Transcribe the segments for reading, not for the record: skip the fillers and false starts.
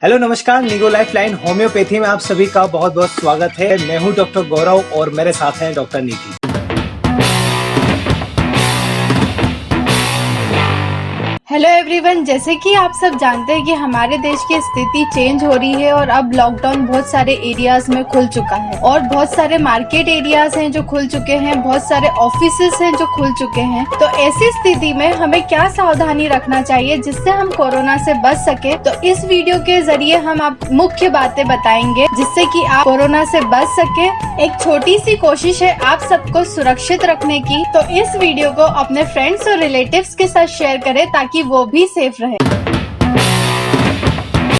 Hello नमस्कार, नीगो life line homeopathy में आप सभी का बहुत बहुत स्वागत है। मैं हूं डॉक्टर गौरव और मेरे साथ हैं डॉक्टर नीति। हेलो एवरीवन, जैसे कि आप सब जानते हैं कि हमारे देश की स्थिति चेंज हो रही है और अब लॉकडाउन बहुत सारे एरियाज में खुल चुका है और बहुत सारे मार्केट एरियाज हैं जो खुल चुके हैं, बहुत सारे ऑफिसेस हैं जो खुल चुके हैं। तो ऐसी स्थिति में हमें क्या सावधानी रखना चाहिए जिससे हम कोरोना से बच सके। तो इस वीडियो के जरिए हम आप मुख्य बातें बताएंगे जिससे कि आप कोरोना से बच सके। एक छोटी सी कोशिश है आप सबको सुरक्षित रखने की, तो इस वीडियो को अपने फ्रेंड्स और रिलेटिव्स के साथ शेयर करें ताकि वो भी सेफ रहे।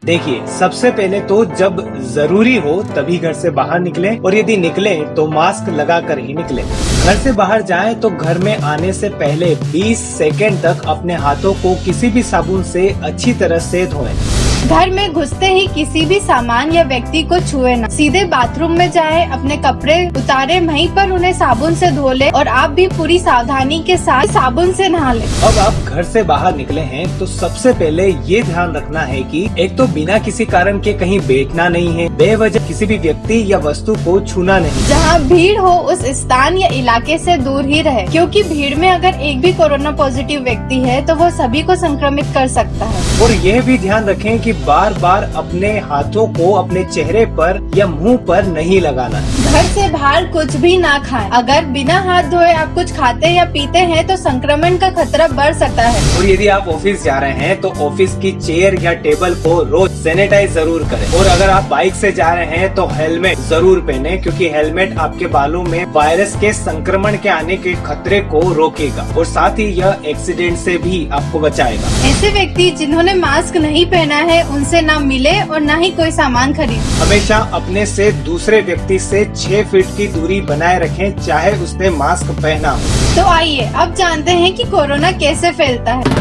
देखिए, सबसे पहले तो जब जरूरी हो तभी घर से बाहर निकलें और यदि निकलें तो मास्क लगाकर ही निकलें। घर से बाहर जाएं तो घर में आने से पहले 20 सेकेंड तक अपने हाथों को किसी भी साबुन से अच्छी तरह से धोएं। घर में घुसते ही किसी भी सामान या व्यक्ति को छुए ना। सीधे बाथरूम में जाए, अपने कपड़े उतारे, वहीं पर उन्हें साबुन से धो ले और आप भी पूरी सावधानी के साथ साबुन से नहा ले। अब आप घर से बाहर निकले हैं तो सबसे पहले ये ध्यान रखना है कि एक तो बिना किसी कारण के कहीं बैठना नहीं है, बेवजह किसी भी व्यक्ति या वस्तु को छूना नहीं। जहाँ भीड़ हो उस स्थान या इलाके से दूर ही रहे, क्योंकि भीड़ में अगर एक भी कोरोना पॉजिटिव व्यक्ति है तो वो सभी को संक्रमित कर सकता है। और यह भी ध्यान रखें कि बार बार अपने हाथों को अपने चेहरे पर या मुंह पर नहीं लगाना। घर से बाहर कुछ भी ना खाएं। अगर बिना हाथ धोए आप कुछ खाते या पीते हैं तो संक्रमण का खतरा बढ़ सकता है। और यदि आप ऑफिस जा रहे हैं तो ऑफिस की चेयर या टेबल को रोज सैनिटाइज जरूर करें। और अगर आप बाइक से जा रहे हैं तो हेलमेट जरूर पहने, क्योंकि हेलमेट आपके बालों में वायरस के संक्रमण के आने के खतरे को रोकेगा और साथ ही यह एक्सीडेंट से भी आपको बचाएगा। ऐसे व्यक्ति जिन्होंने मास्क नहीं पहना है उनसे ना मिले और ना ही कोई सामान खरीदे। हमेशा अपने से दूसरे व्यक्ति से 6 फीट की दूरी बनाए रखें, चाहे उसने मास्क पहना हो। तो आइए अब जानते हैं कि कोरोना कैसे फैलता है।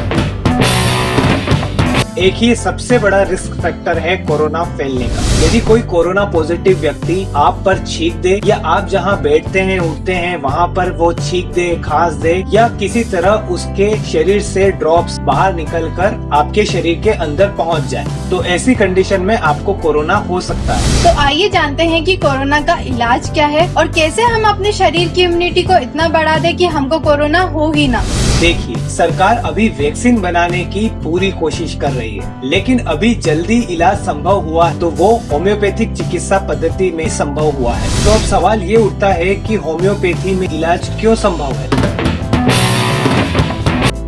एक ही सबसे बड़ा रिस्क फैक्टर है कोरोना फैलने का। यदि कोई कोरोना पॉजिटिव व्यक्ति आप पर छींक दे या आप जहां बैठते हैं उठते हैं वहां पर वो छींक दे, खांस दे या किसी तरह उसके शरीर से ड्रॉप्स बाहर निकलकर आपके शरीर के अंदर पहुंच जाए, तो ऐसी कंडीशन में आपको कोरोना हो सकता है। तो आइए जानते हैं कि कोरोना का इलाज क्या है और कैसे हम अपने शरीर की इम्यूनिटी को इतना बढ़ा दें कि हमको कोरोना हो ही ना। देखिए, सरकार अभी वैक्सीन बनाने की पूरी कोशिश कर रही है, लेकिन अभी जल्दी इलाज संभव हुआ तो वो होम्योपैथिक चिकित्सा पद्धति में संभव हुआ है। तो अब सवाल ये उठता है कि होम्योपैथी में इलाज क्यों संभव है?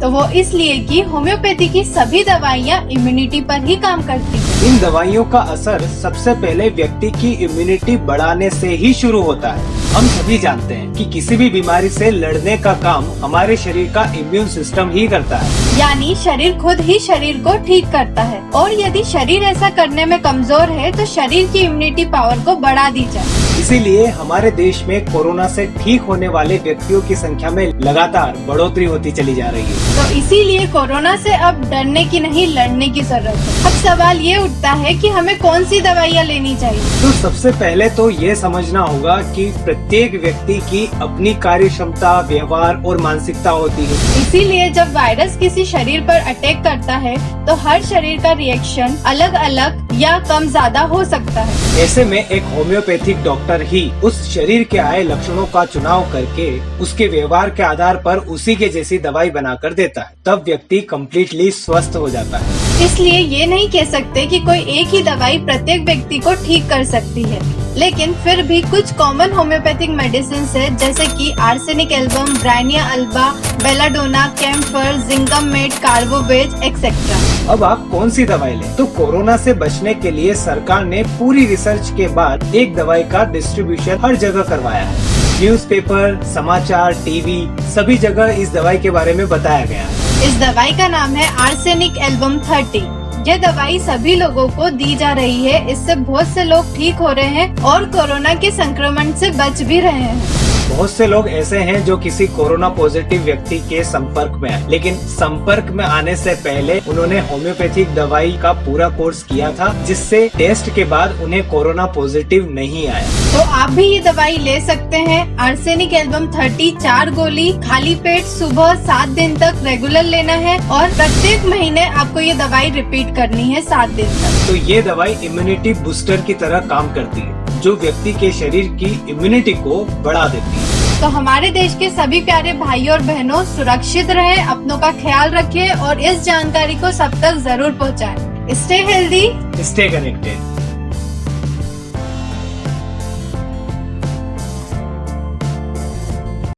तो वो इसलिए कि होम्योपैथी की सभी दवाइयाँ इम्यूनिटी पर ही काम करती हैं। इन दवाइयों का असर सबसे पहले व्यक्ति की इम्यूनिटी बढ़ाने से ही शुरू होता है। हम सभी जानते हैं कि किसी भी बीमारी से लड़ने का काम हमारे शरीर का इम्यून सिस्टम ही करता है। यानी शरीर खुद ही शरीर को ठीक करता है, और यदि शरीर ऐसा करने में कमजोर है तो शरीर की इम्यूनिटी पावर को बढ़ा दी जाए। इसीलिए हमारे देश में कोरोना से ठीक होने वाले व्यक्तियों की संख्या में लगातार बढ़ोतरी होती चली जा रही है। तो इसीलिए कोरोना से अब डरने की नहीं, लड़ने की जरूरत है। अब सवाल ये उठता है कि हमें कौन सी दवाइयाँ लेनी चाहिए। तो सबसे पहले तो ये समझना होगा कि प्रत्येक व्यक्ति की अपनी कार्य क्षमता, व्यवहार और मानसिकता होती है। इसीलिए जब वायरस किसी शरीर पर अटैक करता है तो हर शरीर का रिएक्शन अलग अलग या कम ज्यादा हो सकता है। ऐसे में एक होम्योपैथिक डॉक्टर ही उस शरीर के आए लक्षणों का चुनाव करके उसके व्यवहार के आधार पर उसी के जैसी दवाई बनाकर देता है, तब व्यक्ति कम्प्लीटली स्वस्थ हो जाता है। इसलिए ये नहीं कह सकते कि कोई एक ही दवाई प्रत्येक व्यक्ति को ठीक कर सकती है, लेकिन फिर भी कुछ कॉमन होम्योपैथिक मेडिसिन है जैसे कि arsenic album, bryonia alba, belladonna, camphor, zincum met, carbo veg etcetera. अब आप कौन सी दवाई लें? तो कोरोना से बचने के लिए सरकार ने पूरी रिसर्च के बाद एक दवाई का डिस्ट्रीब्यूशन हर जगह करवाया है। न्यूज़पेपर, समाचार, टीवी सभी जगह इस दवाई के बारे में बताया गया है। इस दवाई का नाम है आर्सेनिक एल्बम 30। ये दवाई सभी लोगों को दी जा रही है। इससे बहुत से लोग ठीक हो रहे हैं और कोरोना के संक्रमण से बच भी रहे हैं। बहुत से लोग ऐसे हैं जो किसी कोरोना पॉजिटिव व्यक्ति के संपर्क में आए, लेकिन संपर्क में आने से पहले उन्होंने होम्योपैथिक दवाई का पूरा कोर्स किया था, जिससे टेस्ट के बाद उन्हें कोरोना पॉजिटिव नहीं आया। तो आप भी ये दवाई ले सकते हैं। आर्सेनिक एल्बम 30 4 गोली खाली पेट सुबह 7 दिन तक रेगुलर लेना है और प्रत्येक महीने आपको ये दवाई रिपीट करनी है 7 दिन तक। तो ये दवाई इम्यूनिटी बूस्टर की तरह काम करती है, जो व्यक्ति के शरीर की इम्यूनिटी को बढ़ा देती है। तो हमारे देश के सभी प्यारे भाई और बहनों सुरक्षित रहें, अपनों का ख्याल रखें और इस जानकारी को सब तक जरूर पहुंचाएं। Stay healthy, stay connected.